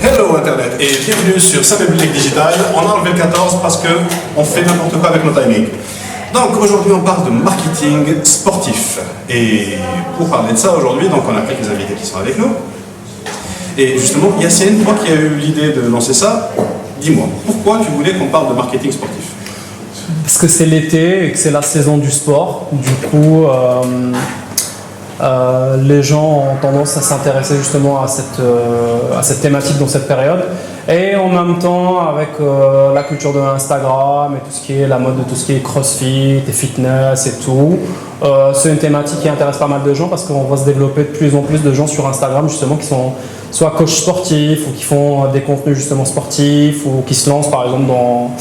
Hello Internet et bienvenue sur Saint-Public Digital. On a enlevé le 14 parce qu'on fait n'importe quoi avec nos timings. Donc aujourd'hui on parle de marketing sportif. Et pour parler de ça aujourd'hui, donc on a quelques invités qui sont avec nous. Et justement, Yacine, toi qui as eu l'idée de lancer ça, dis-moi, pourquoi tu voulais qu'on parle de marketing sportif? Parce que c'est l'été et que c'est la saison du sport. Du coup, les gens ont tendance à s'intéresser justement à cette thématique dans cette période. Et en même temps, avec la culture de Instagram et tout ce qui est la mode de tout ce qui est crossfit et fitness et tout, c'est une thématique qui intéresse pas mal de gens parce qu'on voit se développer de plus en plus de gens sur Instagram justement qui sont soit coachs sportifs ou qui font des contenus justement sportifs ou qui se lancent par exemple dans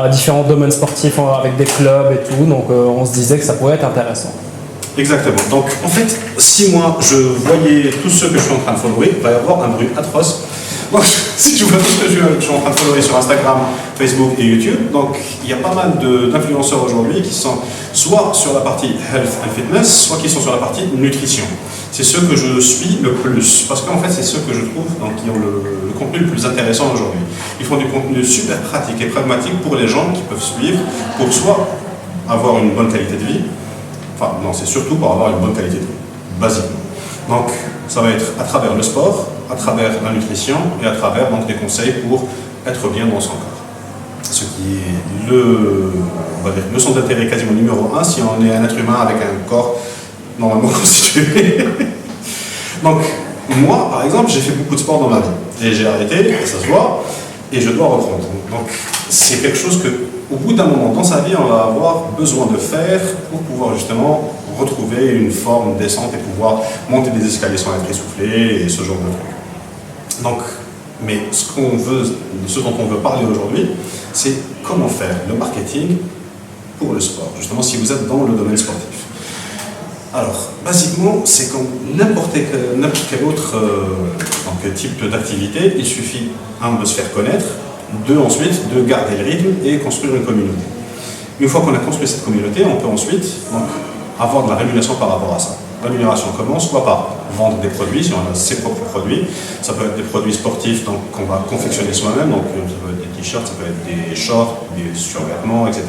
différents domaines sportifs avec des clubs et tout. Donc on se disait que ça pouvait être intéressant. Exactement. Donc en fait, si moi je voyais tous ceux que je suis en train de follower, il va y avoir un bruit atroce. Donc si tu vois tout ce que je suis en train de follower sur Instagram, Facebook et YouTube, donc il y a pas mal d'influenceurs aujourd'hui qui sont soit sur la partie health and fitness, soit qui sont sur la partie nutrition. C'est ceux que je suis le plus, parce qu'en fait c'est ceux que je trouve donc, qui ont le contenu le plus intéressant aujourd'hui. Ils font du contenu super pratique et pragmatique pour les gens qui peuvent suivre, pour soit avoir une bonne qualité de vie, enfin non, c'est surtout pour avoir une bonne qualité de vie, basiquement. Donc ça va être à travers le sport, à travers la nutrition et à travers donc, des conseils pour être bien dans son corps. Ce qui est on va dire, le centre d'intérêt quasiment numéro 1 si on est un être humain avec un corps normalement constitué. Donc moi par exemple j'ai fait beaucoup de sport dans ma vie et j'ai arrêté, et ça se voit, et je dois reprendre. Donc c'est quelque chose que au bout d'un moment dans sa vie on va avoir besoin de faire pour pouvoir justement retrouver une forme décente et pouvoir monter des escaliers sans être essoufflé et ce genre de trucs. Donc, mais ce dont on veut parler aujourd'hui, c'est comment faire le marketing pour le sport, justement si vous êtes dans le domaine sportif. Alors, basiquement, c'est comme n'importe quel autre type d'activité, il suffit, de se faire connaître, ensuite, de garder le rythme et construire une communauté. Une fois qu'on a construit cette communauté, on peut ensuite avoir de la rémunération par rapport à ça. La rémunération commence soit par vendre des produits, si on a ses propres produits. Ça peut être des produits sportifs qu'on va confectionner soi-même, donc ça peut être des t-shirts, ça peut être des shorts, des survêtements, etc.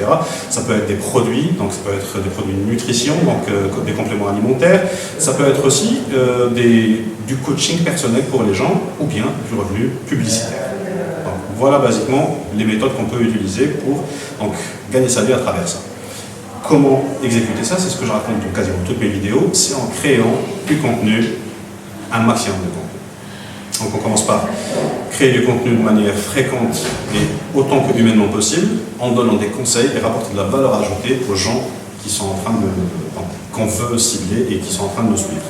Ça peut être des produits, donc ça peut être des produits de nutrition, donc des compléments alimentaires. Ça peut être aussi du coaching personnel pour les gens ou bien du revenu publicitaire. Donc, voilà basiquement les méthodes qu'on peut utiliser pour gagner sa vie à travers ça. Comment exécuter ça? C'est ce que je raconte dans quasiment toutes mes vidéos, c'est en créant du contenu, un maximum de contenu. Donc on commence par créer du contenu de manière fréquente et autant que humainement possible, en donnant des conseils et rapporter de la valeur ajoutée aux gens qui sont en train qu'on veut cibler et qui sont en train de nous suivre.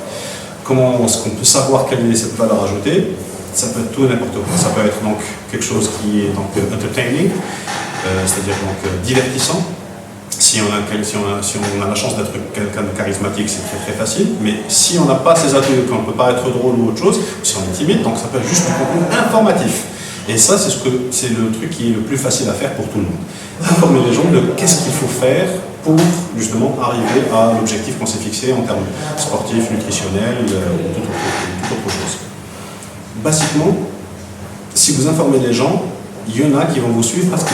Comment est-ce qu'on peut savoir quelle est cette valeur ajoutée? Ça peut être tout et n'importe quoi. Ça peut être donc quelque chose qui est entertaining, c'est-à-dire divertissant. Si on a la chance d'être quelqu'un de charismatique, c'est très très facile, mais si on n'a pas ces atouts, qu'on ne peut pas être drôle ou autre chose, ou si on est timide, donc ça peut être juste du contenu informatif. Et ça, c'est le truc qui est le plus facile à faire pour tout le monde. Informer les gens de qu'est-ce qu'il faut faire pour justement arriver à l'objectif qu'on s'est fixé en termes sportifs, nutritionnels ou toute autre chose. Basiquement, si vous informez les gens, il y en a qui vont vous suivre parce que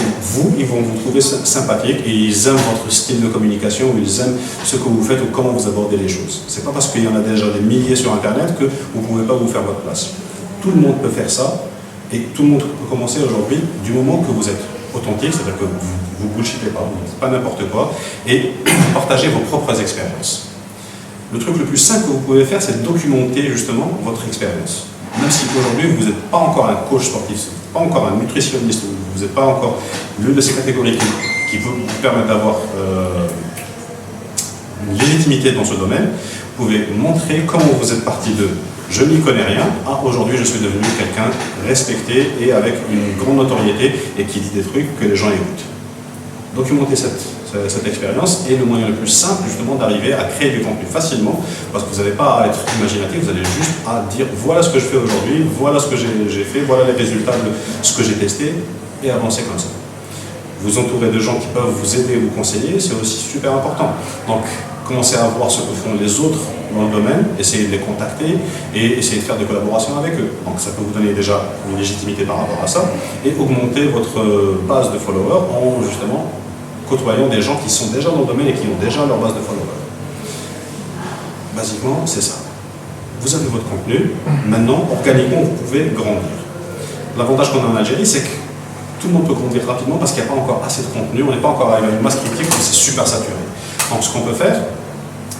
ils vont vous trouver sympathique et ils aiment votre style de communication, ou ils aiment ce que vous faites ou comment vous abordez les choses. C'est pas parce qu'il y en a déjà des milliers sur Internet que vous ne pouvez pas vous faire votre place. Tout le monde peut faire ça et tout le monde peut commencer aujourd'hui du moment que vous êtes authentique, c'est-à-dire que vous ne bullshitez pas, vous ne dites pas n'importe quoi et partagez vos propres expériences. Le truc le plus simple que vous pouvez faire, c'est de documenter justement votre expérience. Même si aujourd'hui vous n'êtes pas encore un coach sportif, pas encore un nutritionniste, vous n'êtes pas encore l'une de ces catégories qui peut vous permettre d'avoir une légitimité dans ce domaine, vous pouvez montrer comment vous êtes parti de « je n'y connais rien » à « aujourd'hui je suis devenu quelqu'un respecté et avec une grande notoriété et qui dit des trucs que les gens écoutent ». Documenter cette expérience est le moyen le plus simple justement d'arriver à créer du contenu facilement, parce que vous n'avez pas à être imaginatif, vous allez juste à dire voilà ce que je fais aujourd'hui, voilà ce que j'ai fait, voilà les résultats de ce que j'ai testé, et avancer comme ça. Vous entourez de gens qui peuvent vous aider, vous conseiller, c'est aussi super important. Donc commencez à voir ce que font les autres dans le domaine, essayez de les contacter et essayez de faire des collaborations avec eux. Donc ça peut vous donner déjà une légitimité par rapport à ça et augmenter votre base de followers en justement côtoyant des gens qui sont déjà dans le domaine et qui ont déjà leur base de followers. Basiquement, c'est ça. Vous avez votre contenu, maintenant, organiquement, vous pouvez grandir. L'avantage qu'on a en Algérie, c'est que tout le monde peut grandir rapidement parce qu'il n'y a pas encore assez de contenu, on n'est pas encore arrivé à une masse critique, mais c'est super saturé. Donc ce qu'on peut faire,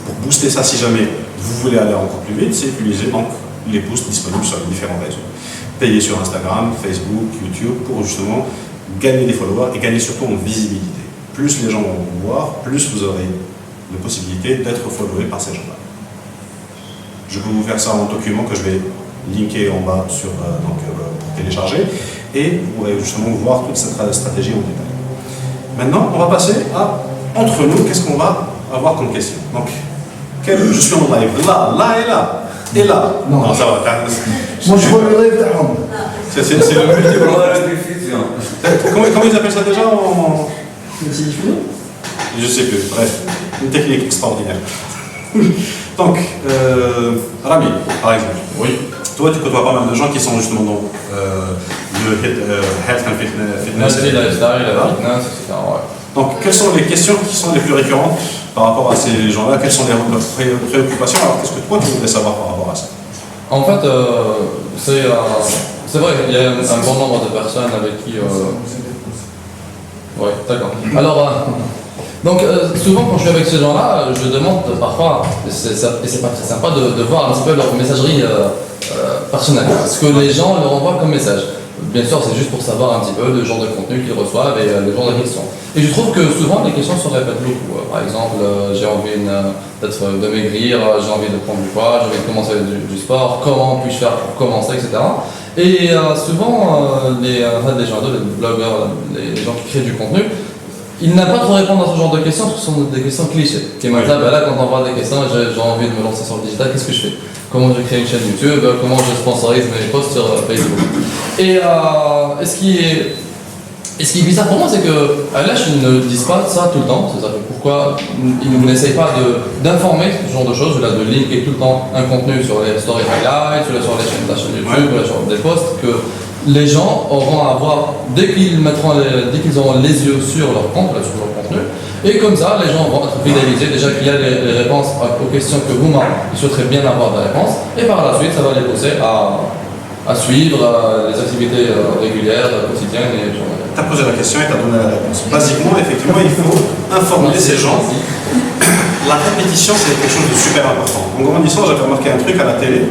pour booster ça si jamais vous voulez aller encore plus vite, c'est utiliser donc les boosts disponibles sur les différents réseaux. Payer sur Instagram, Facebook, YouTube, pour justement gagner des followers et gagner surtout en visibilité. Plus les gens vont vous voir, plus vous aurez la possibilité d'être followé par ces gens-là. Je peux vous faire ça en document que je vais linker en bas pour télécharger et vous pourrez justement voir toute cette stratégie en détail. Maintenant, on va passer à entre nous, qu'est-ce qu'on va avoir comme question. Donc, je suis en live là et là. Et là. Non, ça va. Moi je vois le live d'Ahmed. C'est le multi. Comment ils appellent ça déjà en. Je sais plus, bref, une technique extraordinaire. Donc, Rami, par exemple, oui. Toi, tu côtoies pas mal de gens qui sont justement dans le health and fitness. Fitness, etc. Donc, quelles sont les questions qui sont les plus récurrentes par rapport à ces gens-là? Quelles sont leurs préoccupations? Alors, qu'est-ce que toi, tu voudrais savoir par rapport à ça? En fait, c'est vrai, il y a un bon nombre de personnes avec qui... Oui, d'accord. Alors, donc, souvent quand je suis avec ces gens-là, je demande parfois, et c'est pas très sympa de voir un petit peu leur messagerie personnelle, ce que les gens leur envoient comme message. Bien sûr, c'est juste pour savoir un petit peu le genre de contenu qu'ils reçoivent et le genre de questions. Et je trouve que souvent les questions se répètent beaucoup. Par exemple, j'ai envie de maigrir, j'ai envie de prendre du poids, j'ai envie de commencer du sport, comment puis-je faire pour commencer, etc. Et souvent, les gens, les blogueurs, les gens qui créent du contenu, ils n'aiment pas trop répondre à ce genre de questions parce que ce sont des questions clichés. Qui me disent, là, quand on voit des questions, j'ai envie de me lancer sur le digital, qu'est-ce que je fais? Comment je crée une chaîne YouTube? Comment je sponsorise mes posts sur Facebook? Et ce qui est bizarre pour moi, c'est que LH ils ne disent pas ça tout le temps. C'est-à-dire pourquoi ils n'essayent pas d'informer ce genre de choses, de linker tout le temps un contenu sur les stories highlights, sur la chaîne YouTube, sur des posts, que les gens auront à voir dès qu'ils auront les yeux sur leur compte, sur leur contenu. Et comme ça, les gens vont être fidélisés. Déjà qu'il y a les réponses aux questions que vous souhaiterez bien avoir des réponses. Et par la suite, ça va les pousser à suivre les activités régulières, quotidiennes et journalières. Tu as posé la question et tu as donné la réponse. Basiquement, effectivement, il faut informer ces gens. La répétition, c'est quelque chose de super important. En grandissant, j'avais remarqué un truc à la télé.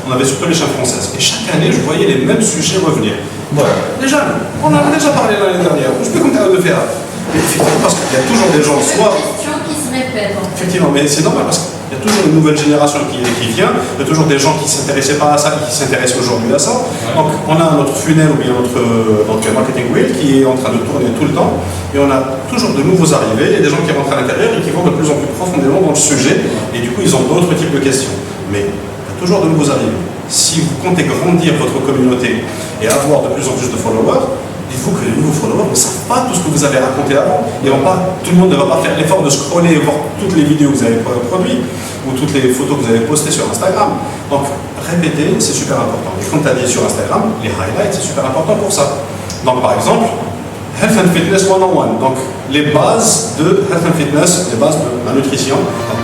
On avait surtout les chaînes françaises. Et chaque année, je voyais les mêmes sujets revenir. Les jeunes, on en a déjà parlé l'année dernière. Je peux compter à de faire. Mais effectivement, parce qu'il y a toujours des gens, soit. Qui se répètent. Effectivement, mais c'est normal parce qu'il y a toujours une nouvelle génération qui vient. Il y a toujours des gens qui ne s'intéressaient pas à ça, qui s'intéressent aujourd'hui à ça. Donc, on a notre funnel ou bien notre marketing wheel qui est en train de tourner tout le temps. Et on a toujours de nouveaux arrivés. Il y a des gens qui rentrent à l'intérieur et qui vont de plus en plus profondément dans le sujet. Et du coup, ils ont d'autres types de questions. Mais il y a toujours de nouveaux arrivés. Si vous comptez grandir votre communauté et avoir de plus en plus de followers, il faut que les nouveaux followers ne savent pas tout ce que vous avez raconté avant. Tout le monde ne va pas faire l'effort de scroller et voir toutes les vidéos que vous avez produites ou toutes les photos que vous avez postées sur Instagram. Donc, répéter, c'est super important. Et comme tu as dit sur Instagram, les highlights, c'est super important pour ça. Donc, par exemple, Health and Fitness 101. Donc, les bases de Health and Fitness, les bases de la nutrition. Donc,